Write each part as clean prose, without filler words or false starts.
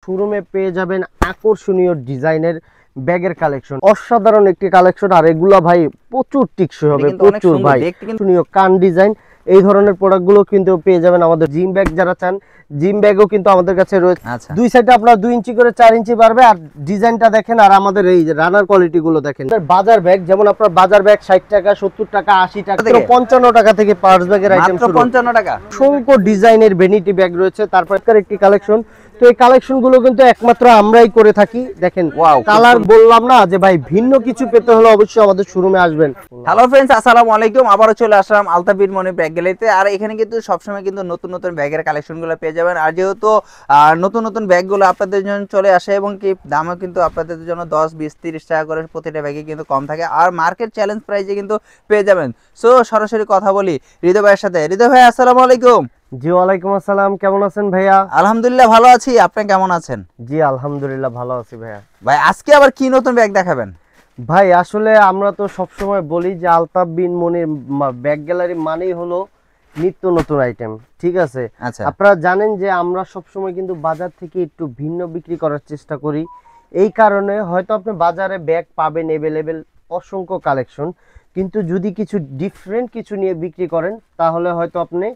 শোরুমে পেয়ে যাবেন আকর্ষণীয় ডিজাইনের ব্যাগের কালেকশন, অসাধারণ একটি কালেকশন। আর এগুলা ভাই প্রচুর টিকসই হবে, প্রচুর ভাই আকর্ষণীয় কান ডিজাইন। এই ধরনের প্রোডাক্টগুলো কিন্তু পেয়ে যাবেন আমাদের জিম ব্যাগ যারা চান, জিম ব্যাগও কিন্তু আমাদের কাছে রয়েছে। দুই সাইডে আপনার 2 ইঞ্চি করে 4 ইঞ্চি বাড়বে। আর ডিজাইনটা দেখেন, আর আমাদের এই যে রানার কোয়ালিটি গুলো দেখেন। বাজার ব্যাগ যেমন আপনার বাজার ব্যাগ 60 টাকা, 70 টাকা, 80 টাকা, 55 টাকা থেকে পার্স ব্যাগের আইটেম শুরু, 55 টাকা। অসংখ্য ডিজাইনের ভ্যানিটি ব্যাগ রয়েছে। তারপর একটি কালেকশন, তো এই কালেকশন গুলো কিন্তু একমাত্র আমরাই করে থাকি। দেখেন কালার বললাম না যে ভাই, ভিন্ন কিছু পেতে হলে অবশ্যই আমাদের শোরুমে আসবেন। হ্যালো ফ্রেন্ডস, আসসালামু আলাইকুম। আবারও চলে আসলাম আলতাবির মনি ব্যাগ গ্যালারিতে। আর এখানে কিন্তু সবসময় কিন্তু নতুন নতুন ব্যাগের কালেকশনগুলো পেয়ে যাবেন। আর যেহেতু নতুন নতুন ব্যাগগুলো আপনাদের জন্য চলে আসে এবং কি দামও কিন্তু আপনাদের জন্য 10, 20, 30 টাকা করে প্রতিটা ব্যাগে কিন্তু কম থাকে। আর মার্কেট চ্যালেঞ্জ প্রাইসে কিন্তু পেয়ে যাবেন। সো সরাসরি কথা বলি হৃদয় ভাইয়ের সাথে। হৃদয় ভাই, আসসালামু আলাইকুম। জি ওয়ালাইকুম আসসালাম, কেমন আছেন ভাইয়া? আলহামদুলিল্লাহ ভালো আছি, আপনি কেমন আছেন? জি আলহামদুলিল্লাহ ভালো আছি ভাইয়া। ভাই আজকে আবার কি নতুন ব্যাগ দেখাবেন? ভাই আসলে আমরা তো সবসময় বলি যে আলতাফ বিন মনির ব্যাগ গ্যালারি মানেই হলো নিত্য নতুন আইটেম, ঠিক আছে? আপনারা জানেন যে আমরা সবসময় কিন্তু বাজার থেকে একটু ভিন্ন বিক্রি করার চেষ্টা করি। এই কারণে হয়তো আপনি বাজারে ব্যাগ পাবেন এভেলেবেল অসংখ্য কালেকশন, কিন্তু যদি কিছু ডিফারেন্ট কিছু নিয়ে বিক্রি করেন তাহলে হয়তো আপনি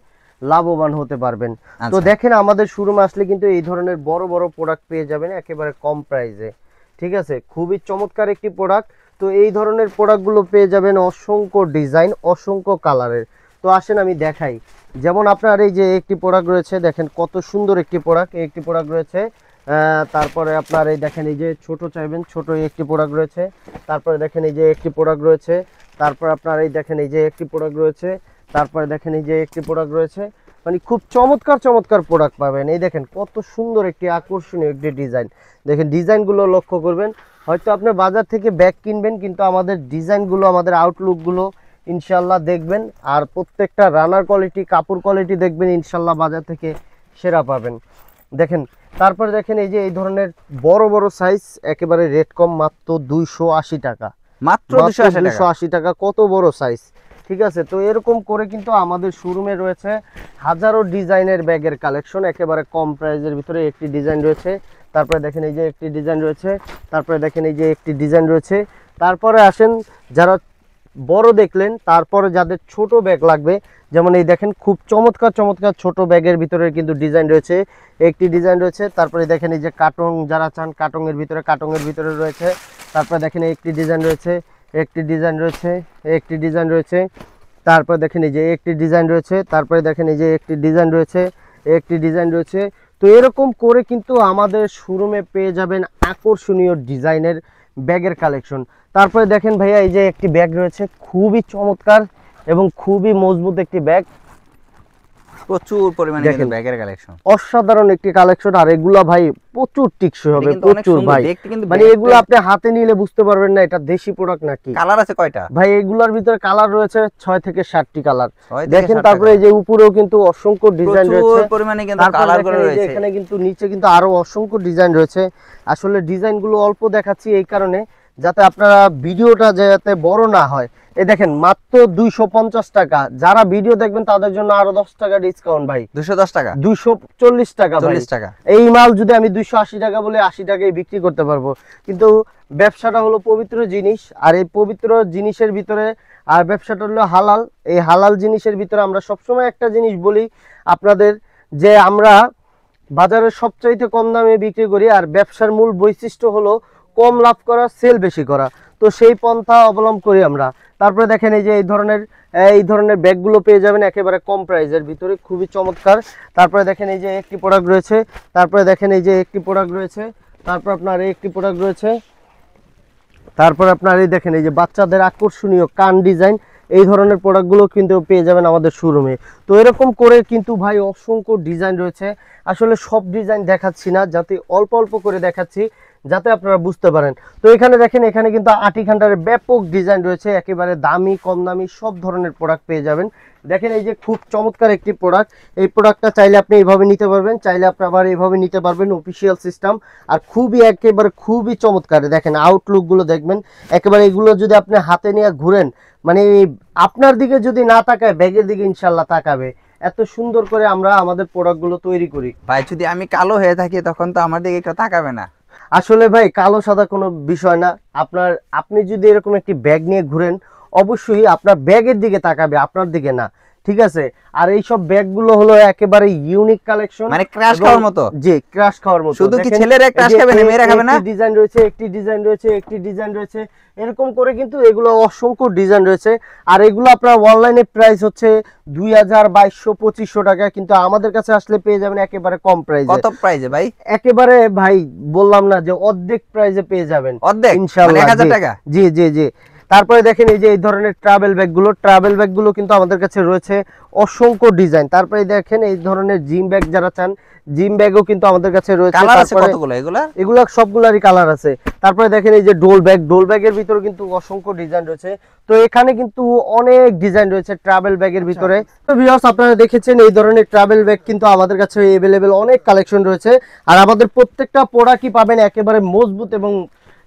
লাভবান হতে পারবেন। তো দেখেন আমাদের শোরুমে আসলে কিন্তু এই ধরনের বড় বড় প্রোডাক্ট পেয়ে যাবেন একেবারে কম প্রাইসে, ঠিক আছে? খুবই চমৎকার একটি প্রোডাক্ট। তো এই ধরনের প্রোডাক্টগুলো পেয়ে যাবেন অসংখ্য ডিজাইন, অসংখ্য কালারের। তো আসেন আমি দেখাই। যেমন আপনার এই যে একটি প্রোডাক্ট রয়েছে, দেখেন কত সুন্দর একটি প্রোডাক্ট, একটি প্রোডাক্ট রয়েছে। তারপরে আপনার এই দেখেন এই যে ছোট চাইবেন, ছোট একটি প্রোডাক্ট রয়েছে। তারপরে দেখেন এই যে একটি প্রোডাক্ট রয়েছে। তারপর আপনার এই দেখেন এই যে একটি প্রোডাক্ট রয়েছে। তারপরে দেখেন এই যে একটি প্রোডাক্ট রয়েছে। মানে খুব চমৎকার চমৎকার প্রোডাক্ট পাবেন। এই দেখেন কত সুন্দর একটি আকর্ষণীয় একটি ডিজাইন। দেখেন ডিজাইনগুলো লক্ষ্য করবেন। হয়তো আপনি বাজার থেকে ব্যাগ কিনবেন, কিন্তু আমাদের ডিজাইনগুলো, আমাদের আউটলুকগুলো ইনশাল্লাহ দেখবেন। আর প্রত্যেকটা রানার কোয়ালিটি, কাপড় কোয়ালিটি দেখবেন ইনশাল্লাহ বাজার থেকে সেরা পাবেন। দেখেন তারপরে দেখেন এই যে এই ধরনের বড় বড় সাইজ, একেবারে রেট কম, মাত্র 280 টাকা, মাত্র 280 টাকা। কত বড় সাইজ, ঠিক আছে? তো এরকম করে কিন্তু আমাদের শোরুমে রয়েছে হাজারো ডিজাইনের ব্যাগের কালেকশন একেবারে কম প্রাইসের ভিতরে। একটি ডিজাইন রয়েছে, তারপরে দেখেন এই যে একটি ডিজাইন রয়েছে, তারপরে দেখেন এই যে একটি ডিজাইন রয়েছে। তারপরে আসেন যারা বড় দেখলেন, তারপরে যাদের ছোট ব্যাগ লাগবে, যেমন এই দেখেন খুব চমৎকার চমৎকার ছোট ব্যাগের ভিতরে কিন্তু ডিজাইন রয়েছে, একটি ডিজাইন রয়েছে। তারপরে দেখেন এই যে কাটং যারা চান, কাটংয়ের ভিতরে রয়েছে। তারপরে দেখেন একটি ডিজাইন রয়েছে, একটি ডিজাইন রয়েছে, একটি ডিজাইন রয়েছে। তারপরে দেখেন এই যে একটি ডিজাইন রয়েছে। তারপরে দেখেন এই যে একটি ডিজাইন রয়েছে, একটি ডিজাইন রয়েছে। তো এরকম করে কিন্তু আমাদের শোরুমে পেয়ে যাবেন আকর্ষণীয় ডিজাইনের ব্যাগের কালেকশন। তারপরে দেখেন ভাইয়া এই যে একটি ব্যাগ রয়েছে, খুবই চমৎকার এবং খুবই মজবুত একটি ব্যাগ, প্রচুর পরিমাণে কিন্তু ব্যাগের কালেকশন, অসাধারণ একটি কালেকশন। আর এগুলা ভাই প্রচুর টিকসই হবে, প্রচুর ভাই। মানে এগুলো আপনি হাতে নিলে বুঝতে পারবেন না এটা দেশি প্রোডাক্ট নাকি। কালার আছে কয়টা ভাই? এগুলোর ভিতরে কালার রয়েছে 6 থেকে 7টি কালার। দেখেন তারপরে এই যে উপরেও কিন্তু অসংখ্য ডিজাইন রয়েছে, প্রচুর পরিমাণে কিন্তু কালারগুলো রয়েছে। এখানে কিন্তু নিচে কিন্তু আরো অসংখ্য ডিজাইন রয়েছে। আসলে ডিজাইনগুলো অল্প দেখাচ্ছি এই কারণে যাতে আপনারা ভিডিওটা যাতে বড় না হয়। এই দেখেন মাত্র 250 টাকা। যারা ভিডিও দেখবেন তাদের জন্য আরো 10 টাকা ডিসকাউন্ট ভাই। 210 টাকা, 240 টাকা, 40 টাকা। এই মাল যদি আমি 280 টাকা বলে 80 টাকায় বিক্রি করতে পারবো। কিন্তু ব্যবসাটা হলো পবিত্র জিনিস, আর এই পবিত্র জিনিসের ভিতরে আর ব্যবসাটা হলো হালাল। এই হালাল জিনিসের ভিতরে আমরা সবসময় একটা জিনিস বলি আপনাদের, যে আমরা বাজারের সবচাইতে কম দামে বিক্রি করি। আর ব্যবসার মূল বৈশিষ্ট্য হলো কম লাভ করা, সেল বেশি করা। তো সেই পন্থা অবলম্বন করি আমরা। তারপরে দেখেন এই যে এই ধরনের ব্যাগগুলো পেয়ে যাবেন একেবারে কম প্রাইসের ভিতরে, খুবই চমৎকার। তারপরে দেখেন এই যে একটি প্রোডাক্ট রয়েছে, তারপরে দেখেন এই যে একটি প্রোডাক্ট রয়েছে, তারপর আপনার এই একটি প্রোডাক্ট রয়েছে। তারপর আপনার এই দেখেন এই যে বাচ্চাদের আকর্ষণীয় কান ডিজাইন, এই ধরনের প্রোডাক্টগুলো কিন্তু পেয়ে যাবেন আমাদের শোরুমে। তো এরকম করে কিন্তু ভাই অসংখ্য ডিজাইন রয়েছে। আসলে সব ডিজাইন দেখাচ্ছি না, যাতে অল্প অল্প করে দেখাচ্ছি যাতে আপনারা বুঝতে পারেন। তো এখানে দেখেন, এখানে কিন্তু আটি খান্ডারের ব্যাপক ডিজাইন রয়েছে, একেবারে দামি কম দামি সব ধরনের প্রোডাক্ট পেয়ে যাবেন। দেখেন এই যে খুব চমৎকার একটি প্রোডাক্ট। এই প্রোডাক্টটা চাইলে আপনি এইভাবে নিতে পারবেন, চাইলে আপনি আবার এইভাবে নিতে পারবেন, অফিসিয়াল সিস্টেম। আর একেবারে খুবই চমৎকার। দেখেন আউটলুকগুলো দেখবেন একেবারে, এগুলো যদি আপনি হাতে নিয়ে ঘুরেন, মানে আপনার দিকে যদি না তাকায় ব্যাগের দিকে ইনশাল্লাহ তাকাবে। এত সুন্দর করে আমরা আমাদের প্রোডাক্টগুলো তৈরি করি। ভাই যদি আমি কালো হয়ে থাকি তখন তো আমার দিকে কেউ তাকাবে না। আসলে ভাই কালো সাদা কোনো বিষয় না, আপনি যদি এরকম একটি ব্যাগ নিয়ে ঘুরেন অবশ্যই আপনার ব্যাগের দিকে তাকাবে, আপনার দিকে না, ঠিক আছে। আর এই সব ব্যাগগুলো হলো একেবারে ইউনিক কালেকশন, মানে ক্র্যাশ খাওয়ার মতো। জি, ক্র্যাশ খাওয়ার মতো। শুধু কি ছেলেরা ক্র্যাশ খাবে না, মেয়েরা খাবে না? একটি ডিজাইন রয়েছে, একটি ডিজাইন রয়েছে, একটি ডিজাইন রয়েছে, এরকম করে কিন্তু এগুলো অসংখ্য ডিজাইন রয়েছে। আর এগুলো আপনার অনলাইনে প্রাইস হচ্ছে 2000, 2200, 2500 টাকা, কিন্তু আমাদের কাছে আসলে পেয়ে যাবেন একেবারে কম প্রাইসে। কত প্রাইসে ভাই? একেবারে ভাই বললাম না যে অর্ধেক প্রাইসে পেয়ে যাবেন। অর্ধেক ইনশাআল্লাহ, মানে 1000 টাকা। জি জি জি। তারপরে দেখেন এই যে এই ধরনের ট্রাভেল ব্যাগগুলো কিন্তু আমাদের কাছে রয়েছে অসংখ্য ডিজাইন। তারপরে দেখেন এই ধরনের জিম ব্যাগ যারা চান, জিম ব্যাগও কিন্তু আমাদের কাছে রয়েছে। কালার আছে কতগুলো? এগুলা সবগুলারই কালার আছে। তারপরে দেখেন এই যে ডোল ব্যাগের ভিতরে কিন্তু অসংখ্য ডিজাইন রয়েছে। তো এখানে কিন্তু অনেক ডিজাইন রয়েছে ট্রাভেল ব্যাগের ভিতরে। তো ভিউয়ার্স, আপনারা দেখেছেন এই ধরনের ট্রাভেল ব্যাগ কিন্তু আমাদের কাছে अवेलेबल অনেক কালেকশন রয়েছে। আর আমাদের প্রত্যেকটা প্রোডাক্টই পাবেন একেবারে মজবুত এবং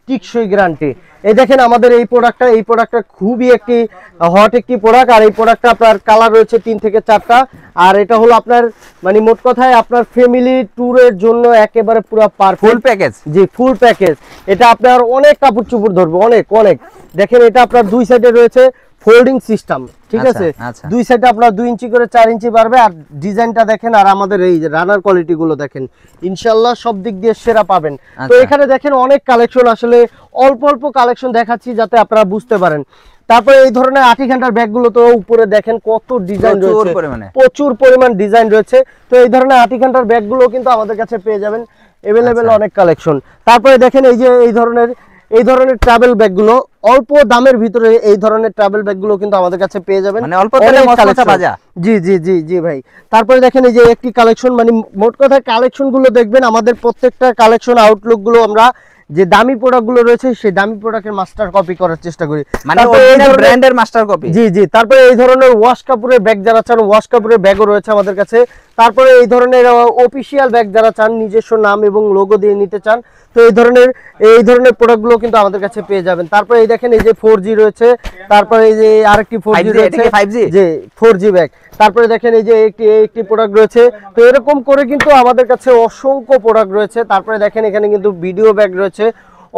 টিকসই গ্যারান্টি। এই দেখেন আমাদের এই প্রোডাক্টটা খুবই একটি হট একটি প্রোডাক্ট। আর এই প্রোডাক্টটা আপনার কালার রয়েছে 3 থেকে 4টা। আর এটা হলো আপনার মানে মোট কথায় আপনার ফ্যামিলি ট্যুরের জন্য একেবারে পুরো পারফেক্ট ফুল প্যাকেজ। জি, ফুল প্যাকেজ। এটা আপনার অনেক কাপড় চোপড় ধরবে, অনেক। দেখেন এটা আপনার দুই সাইডে রয়েছে ফোল্ডিং সিস্টেম, ঠিক আছে। দুই সাইডে আপনার 2 ইঞ্চি করে 4 ইঞ্চি পারবে। আর ডিজাইনটা দেখেন, আর আমাদের এই যে রানার কোয়ালিটি গুলো দেখেন, ইনশাআল্লাহ সব দিক দিয়ে সেরা পাবেন। তো এখানে দেখেন অনেক কালেকশন, আসলে অল্প কালেকশন দেখাচ্ছি যাতে আপনারা বুঝতে পারেন। তারপরে এই ধরনের 8 ঘন্টার ব্যাগগুলো তো উপরে দেখেন কত ডিজাইন রয়েছে, প্রচুর পরিমাণ ডিজাইন রয়েছে। তো এই ধরনের 8 ঘন্টার ব্যাগগুলো কিন্তু আমাদের কাছে পেয়ে যাবেন अवेलेबल অনেক কালেকশন। তারপরে দেখেন এই যে এই ধরনের ট্রাভেল ব্যাগগুলো অল্প দামের ভিতরে, এই ধরনের ট্রাভেল ব্যাগগুলো কিন্তু আমাদের কাছে পেয়ে যাবেন, মানে অল্প দামে মস্ত বাজা। জি জি জি জি ভাই। তারপরে দেখেন এই যে একটি কালেকশন, মানে মোট কথা কালেকশন গুলো দেখবেন আমাদের প্রত্যেকটা কালেকশন আউটলুক গুলো আমরা যে দামি প্রোডাক্ট গুলো রয়েছে সেই দামি প্রোডাক্টের মাস্টার কপি করার চেষ্টা করি, মানে অরিজিনাল ব্র্যান্ডের মাস্টার কপি। জি জি। তারপরে এই ধরনের ওয়াশ কাপড়ের ব্যাগ যারা চান, ওয়াশ কাপড়ের ব্যাগও রয়েছে আমাদের কাছে। তারপরে এই ধরনের অফিশিয়াল ব্যাগ যারা চান, নিজস্ব নাম এবং লোগো দিয়ে নিতে চান, তো এই ধরনের প্রোডাক্টগুলো কিন্তু আমাদের কাছে পেয়ে যাবেন। তারপরে এই দেখেন এই যে 4G রয়েছে, তারপরে এই যে আরেকটি 4G রয়েছে, 5G যে 4G ব্যাগ। তারপরে দেখেন এই যে একটি প্রোডাক্ট রয়েছে। তো এরকম করে কিন্তু আমাদের কাছে অসংখ্য প্রোডাক্ট রয়েছে। তারপরে দেখেন এখানে কিন্তু ভিডিও ব্যাগ রয়েছে,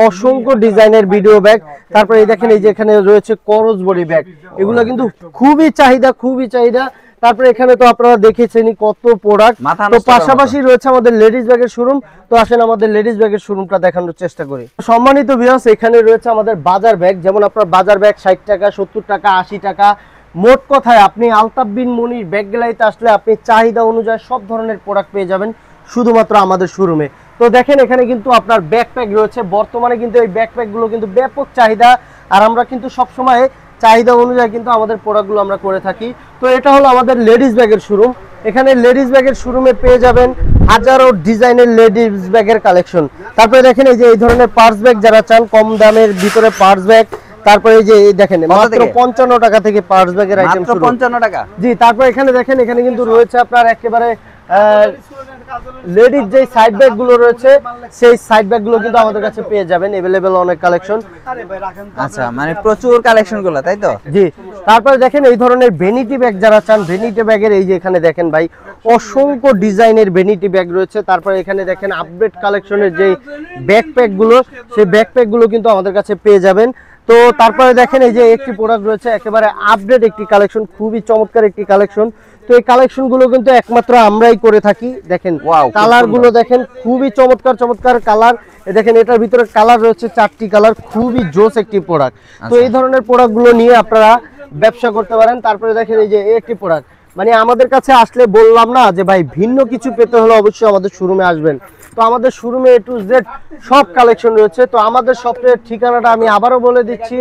অসংখ্য ডিজাইনের ভিডিও ব্যাগ। তারপরে এই দেখেন এই যে এখানে রয়েছে করজ বডি ব্যাগ, এগুলো কিন্তু খুবই চাহিদা। তারপরে এখানে তো আপনারা দেখেছেনই কত প্রোডাক্ট। তো পাশাপাশি রয়েছে আমাদের লেডিস ব্যাগের শোরুম। তো আসেন আমাদের লেডিস ব্যাগের শোরুমটা দেখানোর চেষ্টা করি। সম্মানিত ভিউয়ার্স, এখানে রয়েছে আমাদের বাজার ব্যাগ। যেমন আপনার বাজার ব্যাগ 60 টাকা, 70 টাকা, 80 টাকা। মোট কথায় আপনি আলতাফ বিন মনির ব্যাগ গ্যালারিতে আসলে আপনি চাহিদা অনুযায়ী সব ধরনের প্রোডাক্ট পেয়ে যাবেন শুধুমাত্র আমাদের শোরুমে। তো দেখেন এখানে কিন্তু আপনার ব্যাকপ্যাক রয়েছে। বর্তমানে কিন্তু এই ব্যাকপ্যাকগুলো কিন্তু ব্যাপক চাহিদা। আর আমরা কিন্তু সবসময় চাহিদা অনুযায়ী কিন্তু আমাদের প্রোডাক্টগুলো আমরা করে থাকি। তো এটা হলো আমাদের লেডিস ব্যাগের শোরুম। এখানে লেডিস ব্যাগের শোরুমে পেয়ে যাবেন হাজারো ডিজাইনের লেডিস ব্যাগের কালেকশন। তারপরে দেখেন এই যে এই ধরনের পার্স ব্যাগ যারা চান, কম দামের ভিতরে পার্স ব্যাগ। তারপরে এই যে দেখেন মাত্র 55 টাকা থেকে পার্স ব্যাগের আইটেম শুরু। 55 টাকা। জি। তারপর এখানে দেখেন এখানে কিন্তু রয়েছে আপনার একেবারে লেডিস যে সাইড ব্যাগ গুলো রয়েছে, সেই সাইড ব্যাগ গুলো কিন্তু আমাদের কাছে পেয়ে যাবেন अवेलेबल অনেক কালেকশন। আচ্ছা, মানে প্রচুর কালেকশন গুলো, তাই তো? জি। তারপরে দেখেন এই ধরনের ভ্যানিটি ব্যাগ যারা চান, ভ্যানিটি ব্যাগের এই যে এখানে দেখেন ভাই অসংখ্য ডিজাইনের ভ্যানিটি ব্যাগ রয়েছে। তারপরে এখানে দেখেন আপডেট কালেকশনের যে ব্যাকপ্যাক গুলো, সেই ব্যাকপ্যাক গুলো কিন্তু আমাদের কাছে পেয়ে যাবেন। তো তারপরে দেখেন এই যে একটি প্রোডাক্ট রয়েছে একেবারে আপডেট একটি কালেকশন, খুবই চমৎকার একটি কালেকশন। তো এই কালেকশন গুলো কিন্তু একমাত্র আমরাই করে থাকি। দেখেন কালার গুলো দেখেন, খুবই চমৎকার কালার। দেখেন এটার ভিতরে কালার রয়েছে 4টি কালার, খুবই জোস একটি প্রোডাক্ট। তো এই ধরনের প্রোডাক্ট গুলো নিয়ে আপনারা ব্যবসা করতে পারেন। তারপরে দেখেন এই যে একটি প্রোডাক্ট, মানে আমাদের কাছে আসলে বললাম না যে ভাই ভিন্ন কিছু পেতে হলে অবশ্যই আমাদের শোরুমে আসবেন। তো আমাদের শোরুমে A to Z সব কালেকশন রয়েছে। তো আমাদের শপের ঠিকানাটা আমি আবারও বলে দিচ্ছি,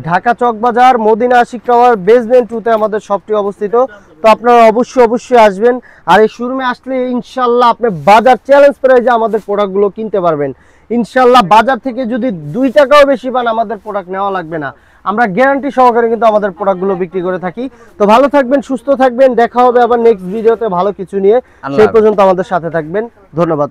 ঢাকা চকবাজার মদিনা আশিক টাওয়ার বেসমেন্ট 2 তে আমাদের শপটি অবস্থিত। তো আপনারা অবশ্যই আসবেন। আর এই শোরুমে আসলে ইনশাআল্লাহ আপনি বাজার চ্যালেঞ্জ প্রাইজে আমাদের প্রোডাক্টগুলো কিনতে পারবেন। ইনশাআল্লাহ বাজার থেকে যদি 2 টাকাও বেশি পান আমাদের প্রোডাক্ট নেওয়া লাগবে না। আমরা গ্যারান্টি সহকারে কিন্তু আমাদের প্রোডাক্টগুলো বিক্রি করে থাকি। তো ভালো থাকবেন, সুস্থ থাকবেন, দেখা হবে আবার নেক্সট ভিডিওতে ভালো কিছু নিয়ে। সেই পর্যন্ত আমাদের সাথে থাকবেন। ধন্যবাদ।